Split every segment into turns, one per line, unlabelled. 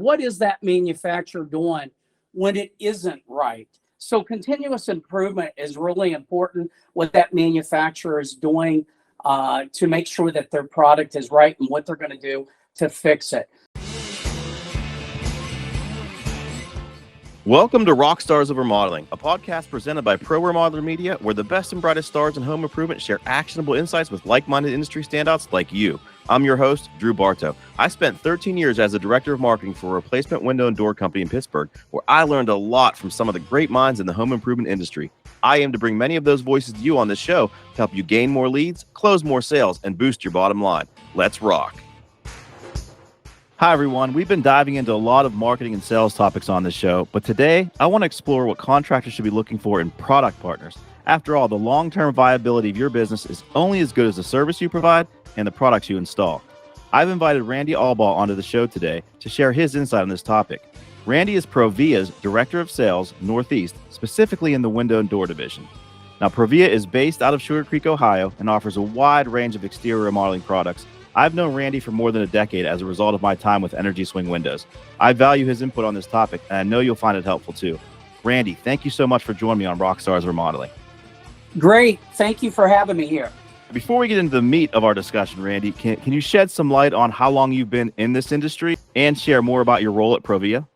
what is that manufacturer doing when it isn't right? So continuous improvement is really important, what that manufacturer is doing to make sure that their product is right and what they're going to do to fix it.
Welcome to Rock Stars of Remodeling, a podcast presented by Pro Remodeler Media, where the best and brightest stars in home improvement share actionable insights with like-minded industry standouts like you. I'm your host, Drew Barto. I spent 13 years as the director of marketing for a replacement window and door company in Pittsburgh, where I learned a lot from some of the great minds in the home improvement industry. I aim to bring many of those voices to you on this show to help you gain more leads, close more sales, and boost your bottom line. Let's rock. Hi, everyone. We've been diving into a lot of marketing and sales topics on this show, but today I want to explore what contractors should be looking for in product partners. After all, the long-term viability of your business is only as good as the service you provide and the products you install. I've invited Randy Albaugh onto the show today to share his insight on this topic. Randy is ProVia's Director of Sales Northeast, specifically in the window and door division. Now, ProVia is based out of Sugar Creek, Ohio, and offers a wide range of exterior remodeling products. I've known Randy for more than a decade as a result of my time with Energy Swing Windows. I value his input on this topic, and I know you'll find it helpful too. Randy, thank you so much for joining me on Rock Stars Remodeling.
Great. Thank you for having me here.
Before we get into the meat of our discussion, Randy, can you shed some light on how long you've been in this industry and share more about your role at ProVia?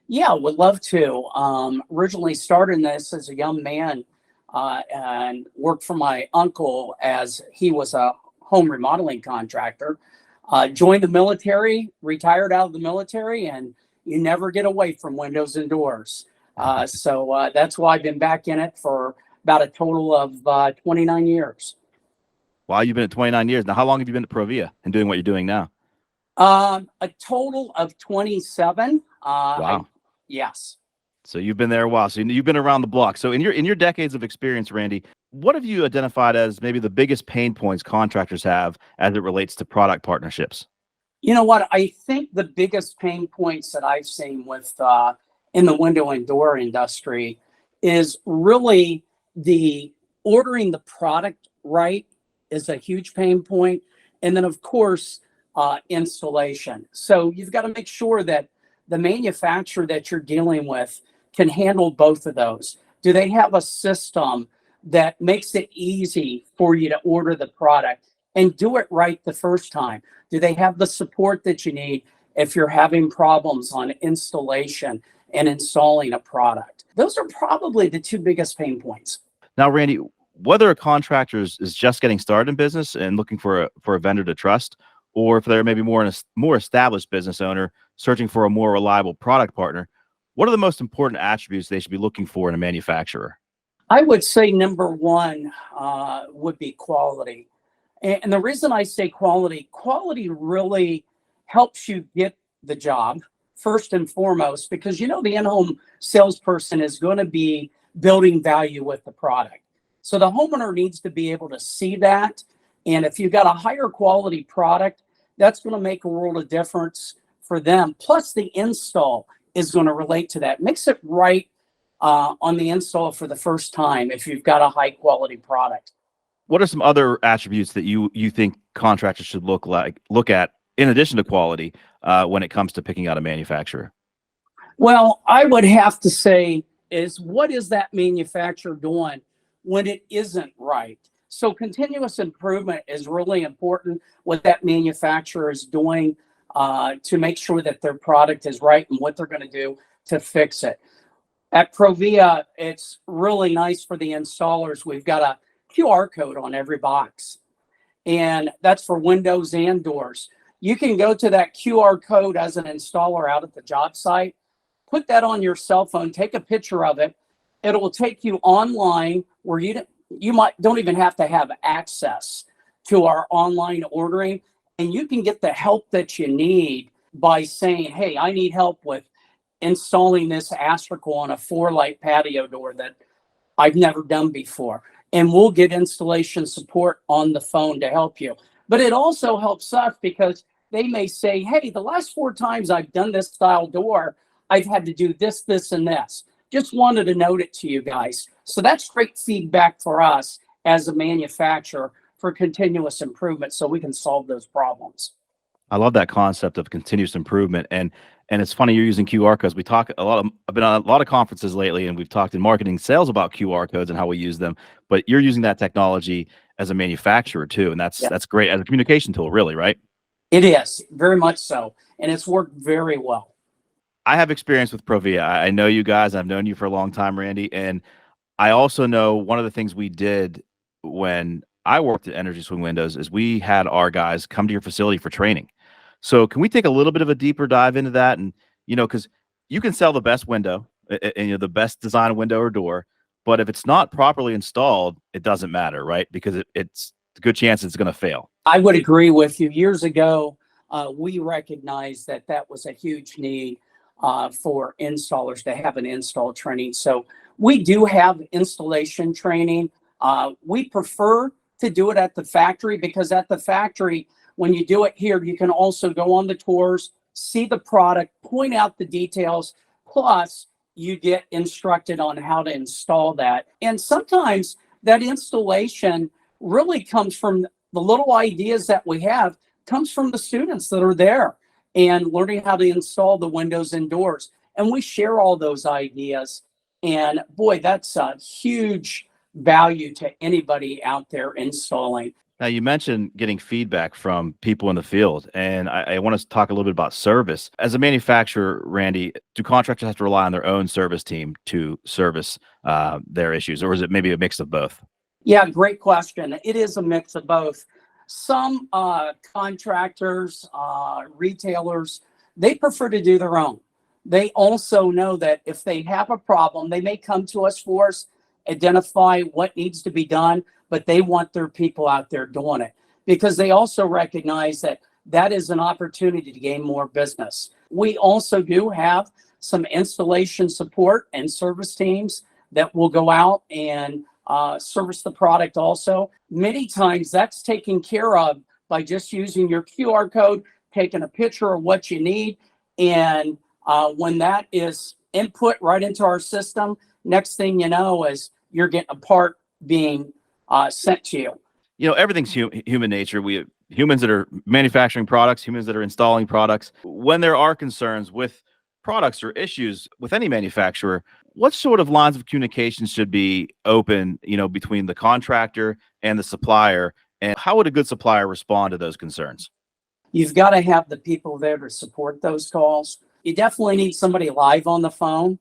Yeah, would love to. Originally started in this as a young man and worked for my uncle as he was a home remodeling contractor. Joined the military, retired out of the military, and you never get away from windows and doors. So that's why I've been back in it for about a total of 29 years.
Wow, you've been at 29 years. Now, how long have you been at ProVia and doing what you're doing now?
A total of 27.
Wow.
Yes.
So you've been there a while. So you've been around the block. So in your decades of experience, Randy, what have you identified as maybe the biggest pain points contractors have as it relates to product partnerships?
You know what? I think the biggest pain points that I've seen with in the window and door industry is really the ordering the product right is a huge pain point. And then, of course, installation. So you've got to make sure that the manufacturer that you're dealing with can handle both of those. Do they have a system that makes it easy for you to order the product and do it right the first time? Do they have the support that you need if you're having problems on installation and installing a product? Those are probably the two biggest pain points.
Now, Randy, whether a contractor is just getting started in business and looking for a vendor to trust, or if they're maybe more established business owner searching for a more reliable product partner, what are the most important attributes they should be looking for in a manufacturer?
I would say number one would be quality. And the reason I say quality really helps you get the job first and foremost, because the in-home salesperson is going to be building value with the product. So the homeowner needs to be able to see that. And if you've got a higher quality product, that's going to make a world of difference for them. Plus the install is going to relate to that. Makes it right on the install for the first time if you've got a high quality product.
What are some other attributes that you think contractors should look at in addition to quality when it comes to picking out a manufacturer?
Well, I would have to say is what is that manufacturer doing when it isn't right? So continuous improvement is really important, what that manufacturer is doing to make sure that their product is right and what they're going to do to fix it. At ProVia, it's really nice for the installers. We've got a QR code on every box, and that's for windows and doors. You can go to that QR code as an installer out at the job site, put that on your cell phone, take a picture of it. It will take you online where you don't even have to have access to our online ordering, and you can get the help that you need by saying, hey, I need help with installing this Astracal on a 4-light patio door that I've never done before. And we'll get installation support on the phone to help you. But it also helps us because they may say, hey, the last 4 times I've done this style door, I've had to do this, this, and this. Just wanted to note it to you guys. So that's great feedback for us as a manufacturer for continuous improvement so we can solve those problems.
I love that concept of continuous improvement. And
And it's funny you're using QR codes. I've been on a lot of conferences lately, and we've talked in marketing sales about QR codes and how we use them. But you're using that technology as a manufacturer too, and
Yeah.
that's great as a communication tool, really, right?
It is very much so, and it's worked very well.
I have experience with ProVia. I know you guys. I've known you for a long time, Randy, and I also know one of the things we did when I worked at Energy Swing Windows is we had our guys come to your facility for training. So can we take a little bit of a deeper dive into that? And, because you can sell the best window and the best design window or door, but if it's not properly installed, it doesn't matter, right? Because it's a good chance it's going to fail.
I would agree with you. Years ago, we recognized that that was a huge need for installers to have an install training. So we do have installation training. We prefer to do it at the factory because at the factory, when you do it here, you can also go on the tours, see the product, point out the details, plus you get instructed on how to install that. And sometimes that installation really comes from the little ideas that we have, comes from the students that are there and learning how to install the windows and doors. And we share all those ideas. And boy, that's a huge value to anybody out there installing.
Now, you mentioned getting feedback from people in the field, and I want to talk a little bit about service. As a manufacturer, Randy, do contractors have to rely on their own service team to service their issues, or is it maybe a mix of both?
Yeah, great question. It is a mix of both. Some contractors, retailers, they prefer to do their own. They also know that if they have a problem, they may come to us for us, identify what needs to be done, but they want their people out there doing it because they also recognize that that is an opportunity to gain more business. We also do have some installation support and service teams that will go out and service the product also. Many times that's taken care of by just using your QR code, taking a picture of what you need. And when that is input right into our system, next thing you know is you're getting a part being sent to you.
Everything's human nature. We have humans that are manufacturing products, humans that are installing products. When there are concerns with products or issues with any manufacturer, what sort of lines of communication should be open, between the contractor and the supplier? And how would a good supplier respond to those concerns?
You've got to have the people there to support those calls. You definitely need somebody live on the phone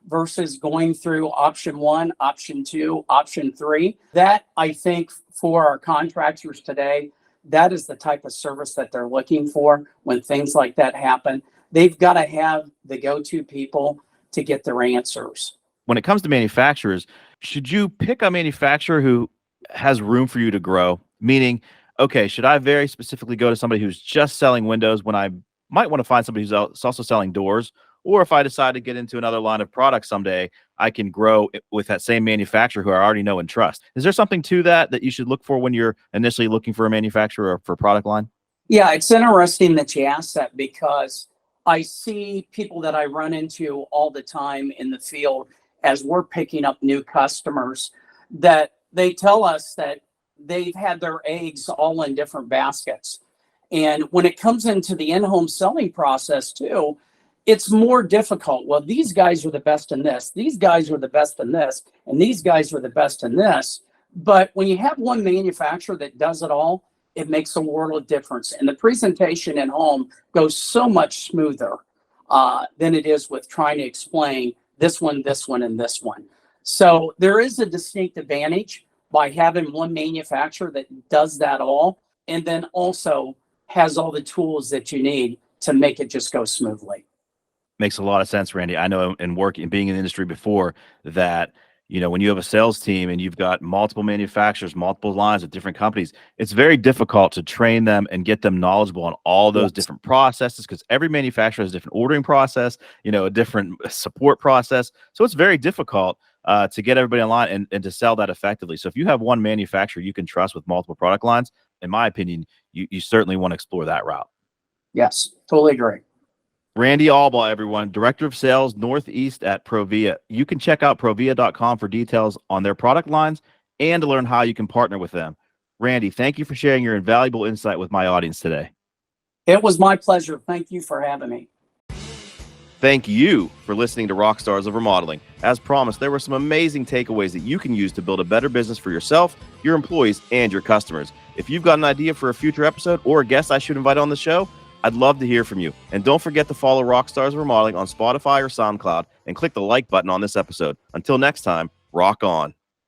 versus going through option 1, option 2, option 3. That, I think, for our contractors today, that is the type of service that they're looking for when things like that happen. They've got to have the go-to people to get their answers.
When it comes to manufacturers, should you pick a manufacturer who has room for you to grow? Meaning, okay, should I very specifically go to somebody who's just selling windows when I might want to find somebody who's also selling doors? Or if I decide to get into another line of products someday, I can grow with that same manufacturer who I already know and trust. Is there something to that you should look for when you're initially looking for a manufacturer or for a product line?
Yeah, it's interesting that you asked that because I see people that I run into all the time in the field as we're picking up new customers that they tell us that they've had their eggs all in different baskets. And when it comes into the in-home selling process too, it's more difficult. Well, these guys are the best in this. These guys are the best in this. And these guys are the best in this. But when you have one manufacturer that does it all, it makes a world of difference. And the presentation at home goes so much smoother than it is with trying to explain this one, and this one. So there is a distinct advantage by having one manufacturer that does that all, and then also has all the tools that you need to make it just go smoothly.
Makes a lot of sense, Randy. I know in working, being in the industry before, that when you have a sales team and you've got multiple manufacturers, multiple lines of different companies, it's very difficult to train them and get them knowledgeable on all those different processes because every manufacturer has a different ordering process, a different support process. So it's very difficult to get everybody online and to sell that effectively. So if you have one manufacturer you can trust with multiple product lines, in my opinion, you certainly want to explore that route.
Yes, totally agree.
Randy Albaugh, everyone, Director of Sales Northeast at ProVia. You can check out provia.com for details on their product lines and to learn how you can partner with them. Randy, thank you for sharing your invaluable insight with my audience today.
It was my pleasure. Thank you for having me.
Thank you for listening to Rock Stars of Remodeling. As promised, there were some amazing takeaways that you can use to build a better business for yourself, your employees, and your customers. If you've got an idea for a future episode or a guest I should invite on the show, I'd love to hear from you. And don't forget to follow Rock Stars of Remodeling on Spotify or SoundCloud and click the like button on this episode. Until next time, rock on.